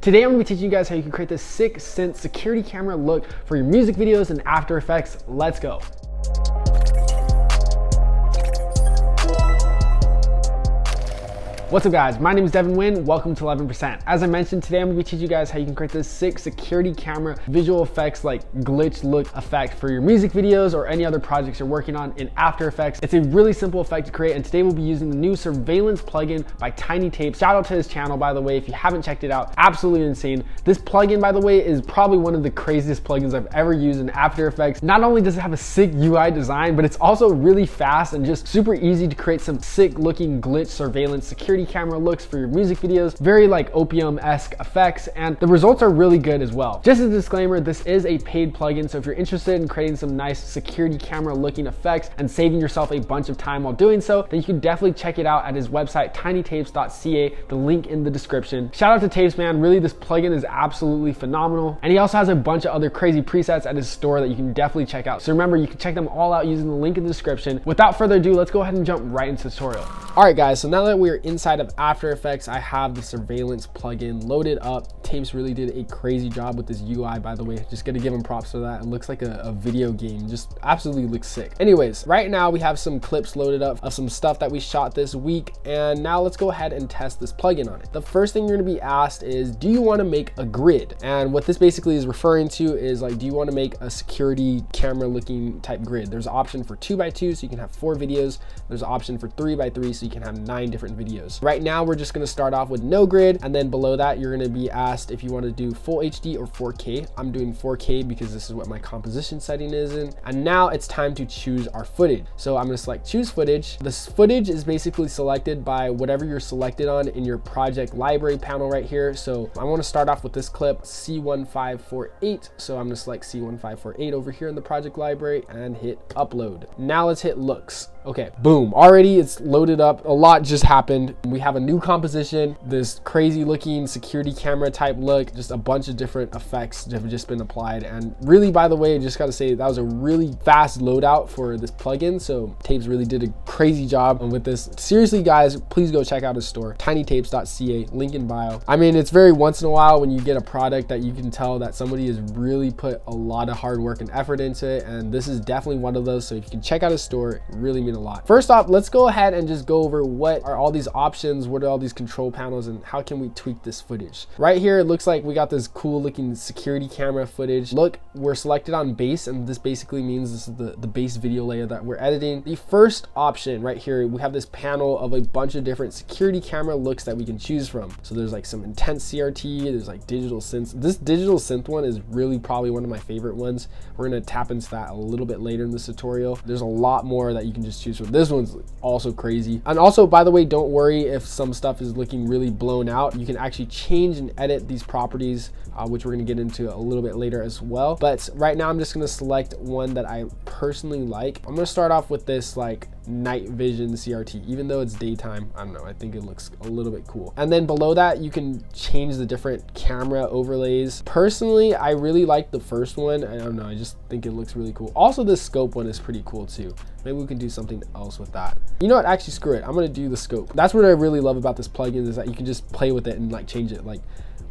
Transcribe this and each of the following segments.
Today I'm going to be teaching you guys how you can create this sick synth security camera look for your music videos in After Effects. Let's go. What's up guys, my name is devinhuynh, welcome to 11%. As I mentioned, today I'm going to be teaching you guys how you can create this sick security camera visual effects like glitch look effect for your music videos or any other projects you're working on in After Effects. It's a really simple effect to create, and today we'll be using the new surveillance plugin by Tiny Tapes. Shout out to his channel, by the way, if you haven't checked it out, absolutely insane. This plugin, by the way, is probably one of the craziest plugins I've ever used in After Effects. Not only does it have a sick UI design, but it's also really fast and just super easy to create some sick looking glitch surveillance security camera looks for your music videos, very like Opium-esque effects, and the results are really good as well. Just as a disclaimer, this is a paid plugin, so if you're interested in creating some nice security camera looking effects and saving yourself a bunch of time while doing so, then you can definitely check it out at his website, tinytapes.ca, the link in the description. Shout out to Tapes, man, really this plugin is absolutely phenomenal, and he also has a bunch of other crazy presets at his store that you can definitely check out. So remember, you can check them all out using the link in the description. Without further ado, let's go ahead and jump right into the tutorial. All right guys, so now that we're inside of After Effects, I have the surveillance plugin loaded up. Tapes really did a crazy job with this UI, by the way. Just gotta give him props for that. It looks like a video game, just absolutely looks sick. Anyways, right now we have some clips loaded up of some stuff that we shot this week, and now let's go ahead and test this plugin on it. The first thing you're gonna be asked is, do you wanna make a grid? And what this basically is referring to is like, do you wanna make a security camera looking type grid? There's an option for 2x2, so you can have 4 videos. There's an option for 3x3, so you can have 9 different videos. Right now, we're just gonna start off with no grid, and then below that, you're gonna be asked if you wanna do full HD or 4K. I'm doing 4K because this is what my composition setting is in. And now it's time to choose our footage. So I'm gonna select choose footage. This footage is basically selected by whatever you're selected on in your project library panel right here. So I wanna start off with this clip, C1548. So I'm gonna select C1548 over here in the project library and hit upload. Now let's hit looks. Okay, boom, already it's loaded up. A lot just happened. We have a new composition, this crazy looking security camera type look, just a bunch of different effects that have just been applied. And really, by the way, just gotta say that was a really fast loadout for this plugin. So Tapes really did a crazy job with this. Seriously guys, please go check out his store, tinytapes.ca, link in bio. I mean, it's very once in a while when you get a product that you can tell that somebody has really put a lot of hard work and effort into it. And this is definitely one of those. So if you can check out his store, it really means a lot. First off, let's go ahead and just go over what are all these options, what are all these control panels, and how can we tweak this footage. Right here, it looks like we got this cool looking security camera footage. Look, we're selected on base, and this basically means this is the base video layer that we're editing. The first option right here, we have this panel of a bunch of different security camera looks that we can choose from. So there's like some intense CRT, there's like digital synths. This digital synth one is really probably one of my favorite ones. We're gonna tap into that a little bit later in this tutorial. There's a lot more that you can just choose from. This one's also crazy. And also, by the way, don't worry if some stuff is looking really blown out. You can actually change and edit these properties, which we're gonna get into a little bit later as well. But right now I'm just gonna select one that I personally like. I'm gonna start off with this like night vision CRT. Even though it's daytime, I don't know, I think it looks a little bit cool. And then below that, you can change the different camera overlays. Personally, I really like the first one. I don't know, I just think it looks really cool. Also, this scope one is pretty cool too. Maybe we can do something else with that. You know what, actually screw it, I'm gonna do the scope. That's what I really love about this plugin, is that you can just play with it and like change it. Like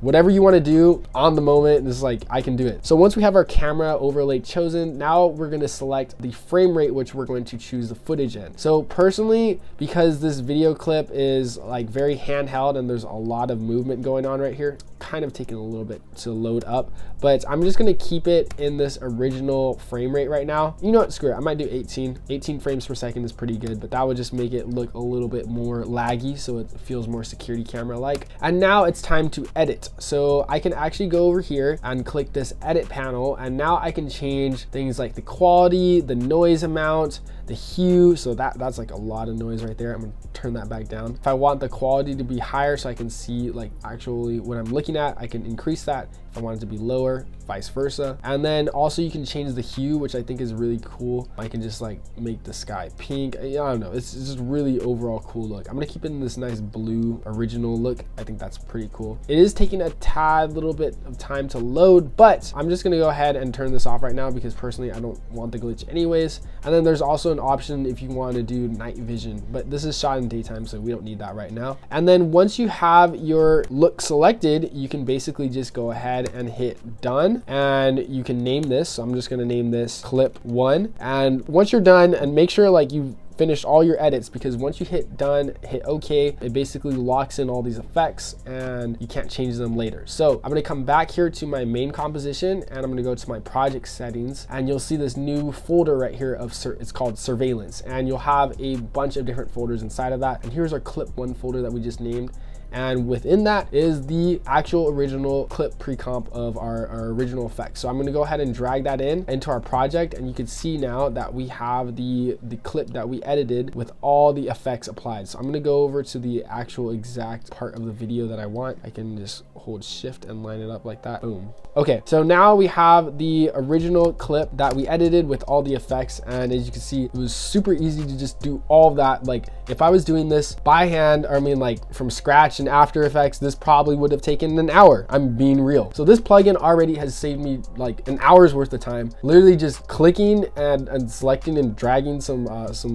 whatever you want to do on the moment, is like I can do it. So once we have our camera overlay chosen, now we're going to select the frame rate which we're going to choose the footage in. So personally, because this video clip is like very handheld and there's a lot of movement going on right here, kind of taking a little bit to load up, but I'm just going to keep it in this original frame rate right now. You know what, screw it, I might do 18 frames per second is pretty good, but that would just make it look a little bit more laggy so it feels more security camera like. And now it's time to edit. So I can actually go over here and click this edit panel, and now I can change things like the quality, the noise amount, the hue. So that's like a lot of noise right there. I'm gonna turn that back down. If I want the quality to be higher so I can see like actually what I'm looking at, I can increase that. If I want it to be lower, vice versa. And then also you can change the hue, which I think is really cool. I can just like make the sky pink. I don't know, it's just really overall cool look. I'm gonna keep it in this nice blue original look. I think that's pretty cool. It is taking a tad little bit of time to load, but I'm just gonna go ahead and turn this off right now because personally I don't want the glitch anyways. And then there's also an option if you want to do night vision, but this is shot in daytime, so we don't need that right now. And then once you have your look selected, you can basically just go ahead and hit done, and you can name this. So I'm just gonna name this clip 1. And once you're done, and make sure like you've finished all your edits, because once you hit done, hit OK, it basically locks in all these effects and you can't change them later. So I'm gonna come back here to my main composition, and I'm gonna go to my project settings, and you'll see this new folder right here of it's called surveillance, and you'll have a bunch of different folders inside of that. And here's our clip 1 folder that we just named. And within that is the actual original clip pre-comp of our original effects. So I'm gonna go ahead and drag that into our project, and you can see now that we have the clip that we edited with all the effects applied. So I'm gonna go over to the actual exact part of the video that I want. I can just hold shift and line it up like that, boom. Okay, so now we have the original clip that we edited with all the effects, and as you can see, it was super easy to just do all of that. Like if I was doing this by hand, or I mean like from scratch in After Effects, this probably would have taken an hour. I'm being real. So this plugin already has saved me like an hour's worth of time, literally just clicking and selecting and dragging some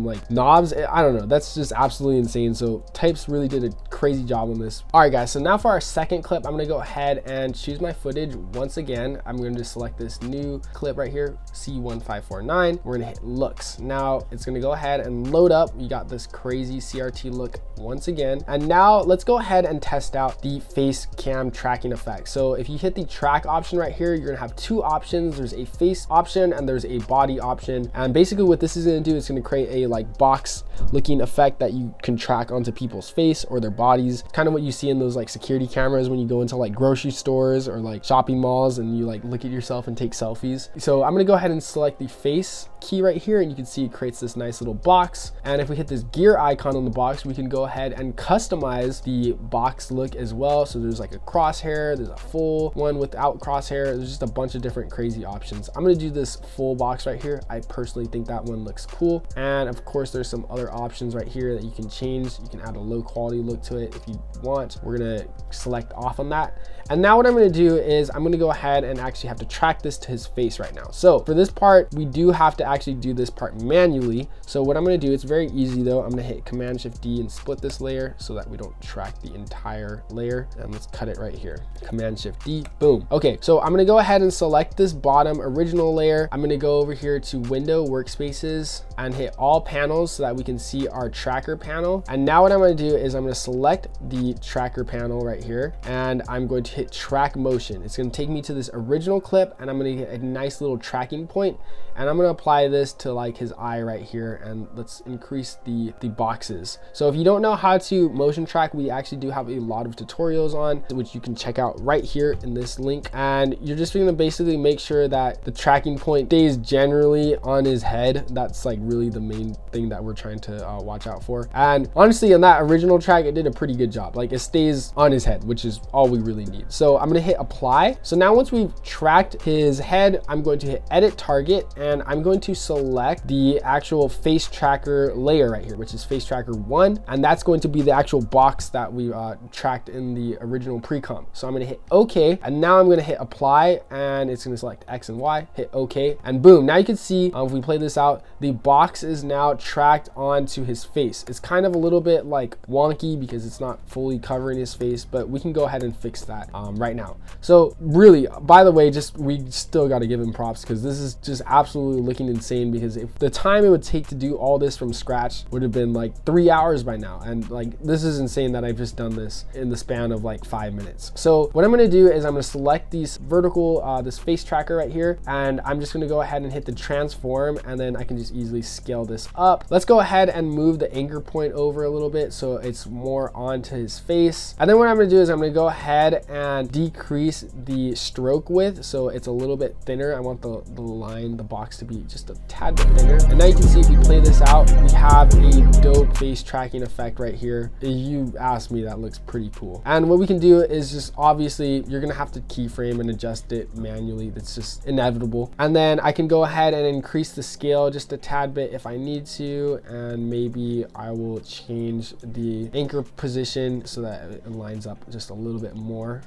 like knobs. I don't know, that's just absolutely insane. So Types really did a crazy job on this. All right guys, so now for our second clip, I'm gonna go ahead and choose my footage. Once again, I'm going to select this new clip right here, C1549. We're gonna hit looks. Now it's gonna go ahead and load up. You got this crazy CRT look once again. And now let's go ahead and test out the face cam tracking effect. So if you hit the track option right here, you're gonna have 2 options. There's a face option and there's a body option. And basically what this is gonna do, it's gonna create a like box looking effect that you can track onto people's face or their bodies. Kind of what you see in those like security cameras when you go into like grocery stores or like shopping malls and you like look at yourself and take selfies. So I'm gonna go ahead and select the face key right here, and you can see it creates this nice little box. And if we hit this gear icon on the box, we can go ahead and customize the box look as well. So there's like a crosshair, there's a full one without crosshair, there's just a bunch of different crazy options. I'm gonna do this full box right here. I personally think that one looks cool. And of course there's some other options right here that you can change. You can add a low quality look to it if you want. We're gonna select off on that. And now what I'm gonna do is I'm gonna go ahead and actually have to track this to his face right now. So for this part, we do have to actually do this part manually. So what I'm gonna do, it's very easy though. I'm gonna hit Command Shift D and split this layer so that we don't track the entire layer. And let's cut it right here. Command Shift D, boom. Okay, so I'm gonna go ahead and select this bottom original layer. I'm gonna go over here to Window, Workspaces, and hit all panels so that we can see our tracker panel. And now what I'm gonna do is I'm gonna select the tracker panel right here, and I'm going to hit track motion. It's gonna take me to this original clip, and I'm gonna get a nice little tracking point, and I'm gonna apply this to like his eye right here, and let's increase the boxes. So if you don't know how to motion track, we actually do have a lot of tutorials on, which you can check out right here in this link. And you're just gonna basically make sure that the tracking point stays generally on his head. That's like really the main thing that we're trying to watch out for. And honestly, on that original track, it did a pretty good job. Like it stays on his head, which is all we really need. So I'm gonna hit apply. So now once we've tracked his head, I'm going to hit edit target, and I'm going to select the actual face tracker layer right here, which is face tracker 1. And that's going to be the actual box that we tracked in the original pre-comp. So I'm gonna hit okay. And now I'm gonna hit apply, and it's gonna select X and Y, hit okay. And boom, now you can see if we play this out, the box is now tracked onto his face. It's kind of a little bit like wonky because it's not fully covering his face, but we can go ahead and fix that right now. So really, by the way, we still got to give him props because this is just absolutely looking insane, because if the time it would take to do all this from scratch would have been like 3 hours by now. And like, this is insane that I've just done this in the span of like 5 minutes. So what I'm going to do is I'm going to select these vertical, this face tracker right here, and I'm just going to go ahead and hit the transform, and then I can just easily scale this up. Let's go ahead and move the anchor point over a little bit so it's more onto his face. And then what I'm going to do is I'm going to go ahead and decrease the stroke width so it's a little bit thinner. I want the line, the box to be just a tad bit thinner. And now you can see if we play this out, we have a dope face tracking effect right here. If you ask me, that looks pretty cool. And what we can do is just, obviously you're gonna have to keyframe and adjust it manually. That's just inevitable. And then I can go ahead and increase the scale just a tad bit if I need to, and maybe I will change the anchor position so that it lines up just a little bit more.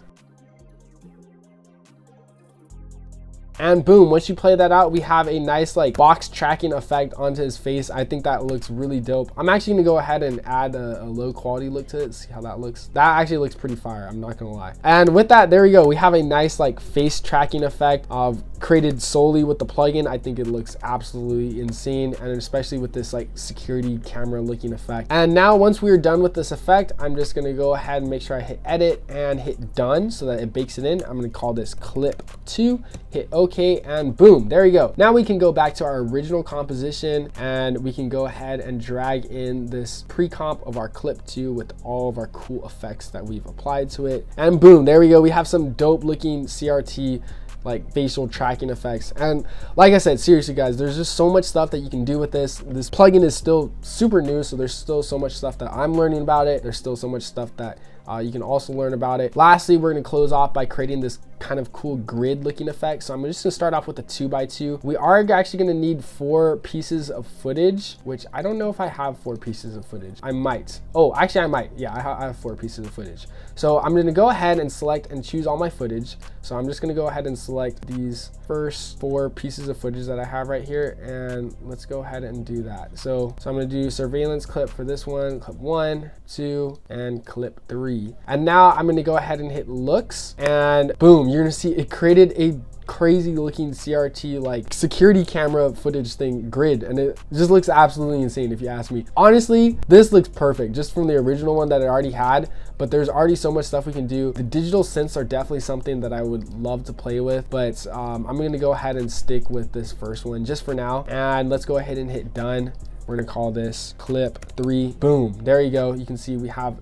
And boom, once you play that out, we have a nice like box tracking effect onto his face. I think that looks really dope. I'm actually gonna go ahead and add a low quality look to it. See how that looks. That actually looks pretty fire, I'm not gonna lie. And with that, there we go. We have a nice like face tracking effect of created solely with the plugin. I think it looks absolutely insane, and especially with this like security camera looking effect. And now once we're done with this effect, I'm just gonna go ahead and make sure I hit edit and hit done so that it bakes it in. I'm gonna call this clip 2, hit OK, and boom, there you go. Now we can go back to our original composition and we can go ahead and drag in this pre-comp of our clip 2 with all of our cool effects that we've applied to it. And boom, there we go. We have some dope looking CRT like facial tracking effects. And like I said, seriously guys, there's just so much stuff that you can do with this. This plugin is still super new, so there's still so much stuff that I'm learning about it. There's still so much stuff that you can also learn about it. Lastly, we're gonna close off by creating this kind of cool grid looking effect. So I'm just gonna start off with a 2x2. We are actually gonna need 4 pieces of footage, which I don't know if I have 4 pieces of footage. I might. Oh, actually I might. Yeah, I have 4 pieces of footage. So I'm gonna go ahead and select and choose all my footage. So I'm just gonna go ahead and select these first 4 pieces of footage that I have right here, and let's go ahead and do that. So I'm gonna do surveillance clip for this one, clip 1, 2, and clip 3. And now I'm gonna go ahead and hit looks, and boom, you're gonna see it created a crazy looking CRT like security camera footage thing grid, and it just looks absolutely insane if you ask me. Honestly, this looks perfect just from the original one that I already had, but there's already so much stuff we can do. The digital synths are definitely something that I would love to play with, but I'm gonna go ahead and stick with this first one just for now. And let's go ahead and hit done. We're gonna call this clip 3. Boom, there you go. You can see we have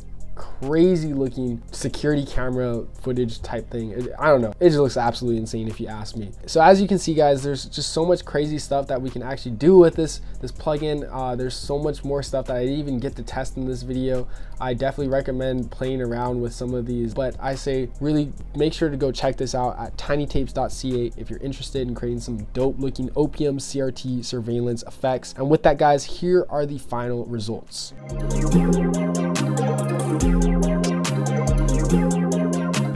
crazy looking security camera footage type thing. I don't know, it just looks absolutely insane if you ask me. So as you can see guys, there's just so much crazy stuff that we can actually do with this plugin. There's so much more stuff that I didn't even get to test in this video. I definitely recommend playing around with some of these, but I say really make sure to go check this out at tinytapes.ca if you're interested in creating some dope looking Opium CRT surveillance effects. And with that guys, here are the final results.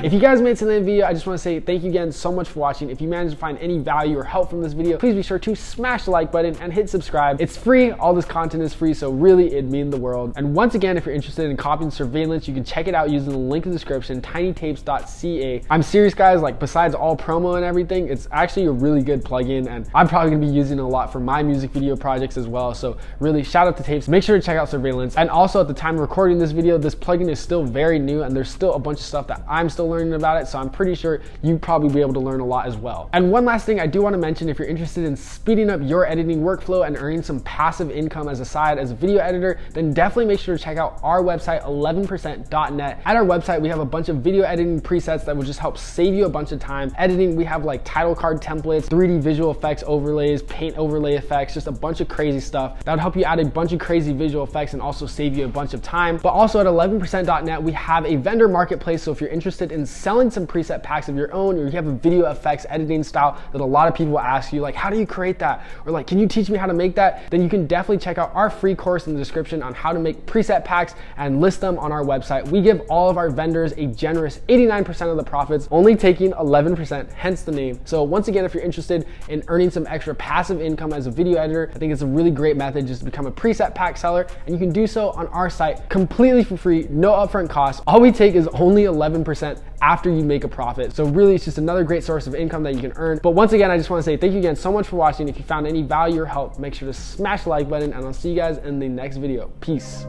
If you guys made it to the end of the video, I just want to say thank you again so much for watching. If you managed to find any value or help from this video, please be sure to smash the like button and hit subscribe. It's free, all this content is free, so really it'd mean the world. And once again, if you're interested in copying surveillance, you can check it out using the link in the description, tinytapes.ca. I'm serious guys, like besides all promo and everything, it's actually a really good plugin, and I'm probably gonna be using it a lot for my music video projects as well. So really shout out to Tapes. Make sure to check out surveillance. And also at the time of recording this video, this plugin is still very new and there's still a bunch of stuff that I'm still learning about it, so I'm pretty sure you probably be able to learn a lot as well. And one last thing I do want to mention, if you're interested in speeding up your editing workflow and earning some passive income as a side as a video editor, then definitely make sure to check out our website 11%.net. At our website we have a bunch of video editing presets that will just help save you a bunch of time editing. We have like title card templates, 3D visual effects overlays, paint overlay effects, just a bunch of crazy stuff that would help you add a bunch of crazy visual effects and also save you a bunch of time. But also at 11%.net we have a vendor marketplace, so if you're interested in selling some preset packs of your own, or you have a video effects editing style that a lot of people will ask you, like how do you create that, or like can you teach me how to make that, then you can definitely check out our free course in the description on how to make preset packs and list them on our website. We give all of our vendors a generous 89% of the profits, only taking 11%, hence the name. So once again, if you're interested in earning some extra passive income as a video editor, I think it's a really great method just to become a preset pack seller, and you can do so on our site completely for free, no upfront costs. All we take is only 11% after you make a profit. So really it's just another great source of income that you can earn. But once again, I just want to say thank you again so much for watching. If you found any value or help, make sure to smash the like button, and I'll see you guys in the next video. Peace.